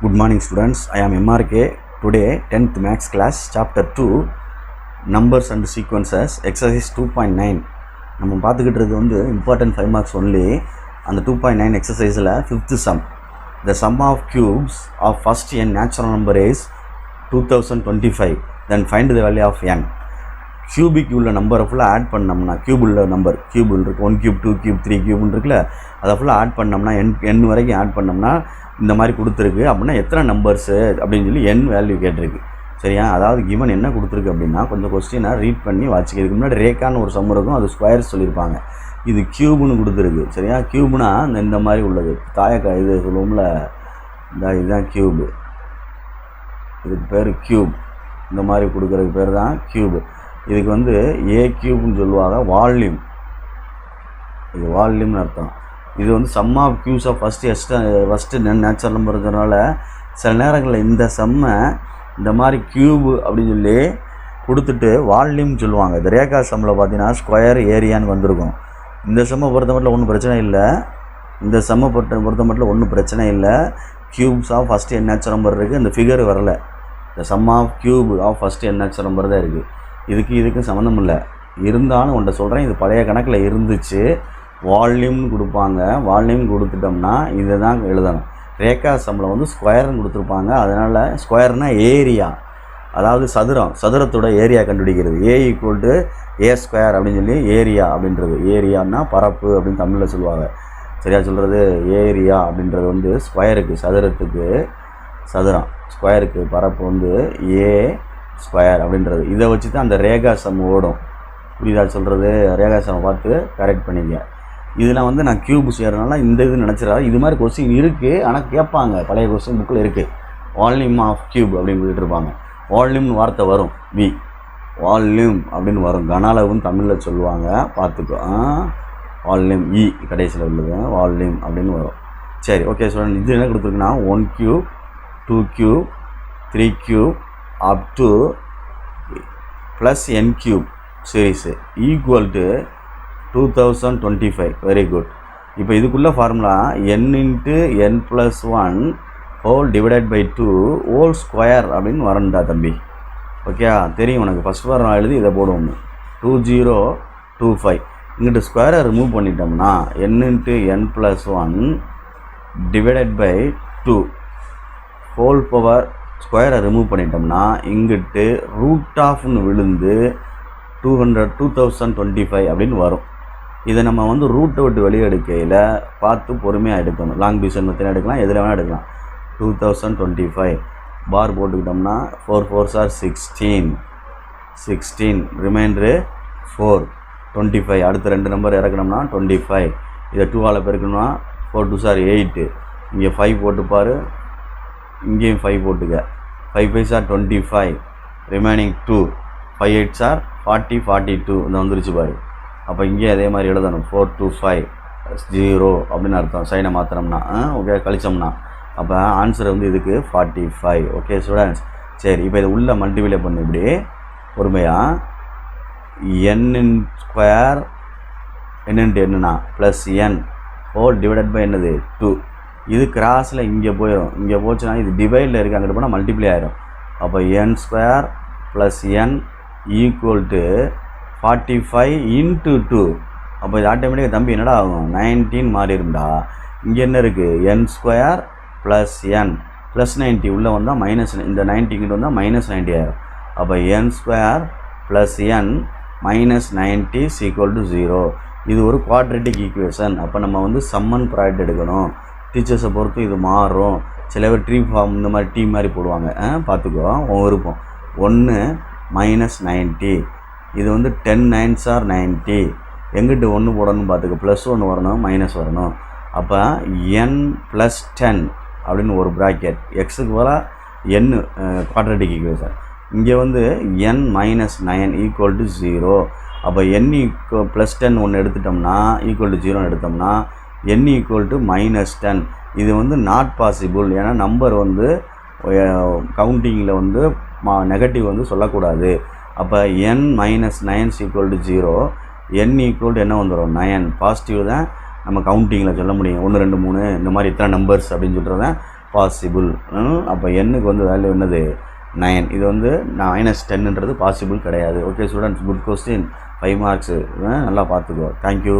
Good morning students, I am MRK. Today 10th Maths class chapter 2 Numbers and Sequences exercise 2.9 நம்ம பார்த்துக்கிட்டு இருக்கிறது வந்து important 5 marks only. அந்த 2.9 exerciseல 5th sum. The sum of cubes of first n natural number is 2025. Then find the value of n. Cubic உள்ள நம்பரை ஃபுல்லாக add பண்ணோம்னா cube உள்ள நம்பர் கியூப் இருக்குது 1 கியூப் 2 கியூப் 3 கியூப்னு இருக்குல்ல, அதை ஃபுல்லாக ஆட் பண்ணோம்னா n வரைக்கும் ஆட் பண்ணோம்னா இந்த மாதிரி கொடுத்துருக்கு. அப்படின்னா எத்தனை நம்பர்ஸு அப்படின்னு சொல்லி n வேல்யூ கேட்டிருக்கு. சரியா? அதாவது கிவன் என்ன கொடுத்துருக்கு அப்படின்னா கொஞ்சம் கொஸ்டினை ரீட் பண்ணி வாட்சிக்க. இதுக்கு முன்னாடி ரேக்கான்னு ஒரு சம் இருக்கும், அது ஸ்கொயர்ஸ் சொல்லியிருப்பாங்க. இது கியூப்னு கொடுத்துருக்கு. சரியா? கியூப்னா இந்த மாதிரி உள்ளது தாயக்கா இது சொல்லுவோம்ல, இதுதான் கியூபு. இதுக்கு பேர் கியூப். இந்த மாதிரி கொடுக்குறதுக்கு பேர் தான் கியூபு. இதுக்கு வந்து ஏ கியூப்னு சொல்லுவாங்க. வால்யூம், இது வால்யூம்னு அர்த்தம். இது வந்து sum of cubes of first natural number இருக்கிறதுனால சில நேரங்களில் இந்த சம்மை இந்த மாதிரி கியூபு அப்படின்னு சொல்லி கொடுத்துட்டு வால்யூம் சொல்லுவாங்க. இது ரேகா சம்மில் பார்த்தீங்கன்னா ஸ்கொயர் ஏரியான்னு வந்திருக்கும். இந்த சம்மை பொறுத்த மட்டும் ஒன்றும் பிரச்சனை இல்லை. இந்த சம்மை பொறுத்த மட்டும் ஒன்றும் பிரச்சனை இல்லை. Cubes of first natural number இருக்குது, இந்த ஃபிகர் வரலை. இந்த sum of cube of first natural number தான் இருக்குது. இதுக்கு சம்மந்தம் இல்லை. இருந்தாலும் உன்ட்ட சொல்கிறேன், இது பழைய கணக்கில் இருந்துச்சு. வால்யூம்னு கொடுப்பாங்க. வால்யூம் கொடுத்துட்டோம்னா இதை தான் எழுதணும். ரேகா சம்மில் வந்து ஸ்கொயர்னு கொடுத்துருப்பாங்க. அதனால் ஸ்கொயர்னால் ஏரியா, அதாவது சதுரத்தோட ஏரியா கண்டுபிடிக்கிறது. ஏ ஈக்குவல் டு ஏ ஸ்கொயர் அப்படின்னு சொல்லி ஏரியா அப்படின்றது. ஏரியான்னா பரப்பு அப்படின்னு தமிழில் சொல்லுவாங்க. சரியா சொல்கிறது? ஏரியா அப்படின்றது வந்து ஸ்கொயருக்கு, சதுரத்துக்கு சதுரம், ஸ்கொயருக்கு பரப்பு வந்து ஏ ஸ்கொயர் அப்படின்றது. இதை வச்சு தான் அந்த ரேகா சம் ஓடும். புரியுதா சொல்கிறது? ரேகா சம்மை பார்த்து கரெக்ட் பண்ணிக்க. இதில் வந்து நான் கியூப் செய்கிறதுனால இந்த இது நினச்சிடாது. இது மாதிரி கொஸ்டின் இருக்குது, ஆனால் கேட்பாங்க. பழைய கொஸ்டின் புக்கில் இருக்குது. வால்யூம் ஆஃப் கியூப் அப்படின்னு சொல்லிட்டு இருப்பாங்க. வால்யூம்னு வார்த்தை வரும், வால்யூம் அப்படின்னு வரும். கன அளவுன்னு தமிழில் சொல்லுவாங்க, பார்த்துக்கோ. வால்யூம் கடைசியில் உள்ளது வால்யூம் அப்படின்னு வரும். சரி, ஓகே ஸ்டூடெண்ட். இது என்ன கொடுத்துருக்குன்னா 1 cube 2 cube 3 cube up to plus n cube series equal to 2025. Very good. இப்போ இதுக்குள்ள formula n into n plus 1 whole divided by 2 whole square அப்படின்னு வரணுண்டா தம்பி. ஓகே, தெரியும் உனக்கு. ஃபஸ்ட் ஃபார்முலா எழுதி இதை போடுவோம். 2025 இங்கிட்டு ஸ்கொயரை ரிமூவ் பண்ணிட்டோம்னா n into n plus 1 divided by 2 whole power ஸ்கொயரை ரிமூவ் பண்ணிட்டோம்னா இங்கிட்டு ரூட் ஆஃப்னு விழுந்து 2025 அப்படின்னு வரும். இதை நம்ம வந்து ரூட்டை விட்டு வெளியே எடுக்கையில் பார்த்து பொறுமையாக எடுக்கணும். லாங் டிவிஷன் மெத்தட் எடுக்கலாம், எதில் வேணால் எடுக்கலாம். 2025 பார் போட்டுக்கிட்டோம்னா 4 4s are 16 ரிமைண்டரு 4 25. அடுத்த ரெண்டு நம்பர் இறக்கணும்னா 25. இதை 2ஆல் பெருக்கணும்னா 4 2s are 8. இங்கே 5 போட்டுப்பார், இங்கேயும் 5 போட்டுக்க. 5 5s are 25 remaining 2. 5 8s are 40 42. இந்த வந்துருச்சு பாரு. அப்போ இங்கே அதே மாதிரி எழுதணும். 4 2 5 0 அப்படின்னு அர்த்தம். சைனை மாற்றினோம்னா ஓகே, கழிச்சோம்னா அப்போ ஆன்சர் வந்து இதுக்கு 45. Okay students. சரி, இப்போ இதை உள்ள மல்டிபிளை பண்ணு இப்படி பொறுமையாக. n ஸ்கொயர் என்னன்னா plus n whole divided by என்னது 2. இது கிராஸில் இங்கே போயிடும். இங்கே போச்சுன்னா இது டிவைடில் இருக்குது, அங்கிட்டு போனால் மல்டிப்ளை ஆகிடும். அப்போ n square plus n equal to 45 into 2. அப்போ இது ஆட்டோமேட்டிக்காக தம்பி என்னடா ஆகும்? 19 மாறிடும்டா. இங்கே என்ன இருக்குது? n square plus n plus 90 உள்ளே வந்தால் மைனஸ், இந்த 90 இங்கிட்டு வந்தால் மைனஸ் 90 ஆகிடும். அப்போ n square plus n minus 90 equal to 0. இது ஒரு குவாட்ரேட்டிக் ஈக்குவேஷன். அப்போ நம்ம வந்து சம்மன் ப்ராடக்ட் எடுக்கணும். டீச்சர்ஸை பொறுத்து இது மாறும். சில பேர் ட்ரீ ஃபார்ம் இந்த மாதிரி டீ மாதிரி போடுவாங்க, பார்த்துக்கோ உன் விருப்பம். 1 மைனஸ் 90. இது வந்து 10 9s are 90. எங்கிட்ட 1 போடணும்னு பார்த்துக்கோ. ப்ளஸ் 1 வரணும், மைனஸ் வரணும். அப்போ n ப்ளஸ் 10 அப்படின்னு ஒரு ப்ராக்கெட். எக்ஸுக்கு வர n குவாட்ரேட்டிக் ஈக்குவேஷன். இங்கே வந்து n மைனஸ் 9 ஈக்குவல் டு 0. அப்போ n ப்ளஸ் 10 ஒன்று எடுத்துட்டோம்னா ஈக்குவல் டு 0 எடுத்தோம்னா n ஈக்குவல் டு மைனஸ் 10. இது வந்து நாட் பாசிபிள். ஏன்னா நம்பர் வந்து கவுண்டிங்கில் வந்து நெகட்டிவ் வந்து சொல்லக்கூடாது. அப்போ n minus 9 equal to 0. n equal to என்ன வந்துடும்? 9. பாசிட்டிவ் தான் நம்ம கவுண்டிங்கில் சொல்ல முடியும். 1 2 3 இந்த மாதிரி இத்தனை நம்பர்ஸ் அப்படின்னு சொல்கிறத பாசிபிள். அப்போ எண்ணுக்கு வந்து வேல்யூ என்னது 9. இது வந்து -10ன்றது பாசிபிள் கிடையாது. Okay students, good question, 5 marks. நல்லா பார்த்துக்கோ. தேங்க்யூ.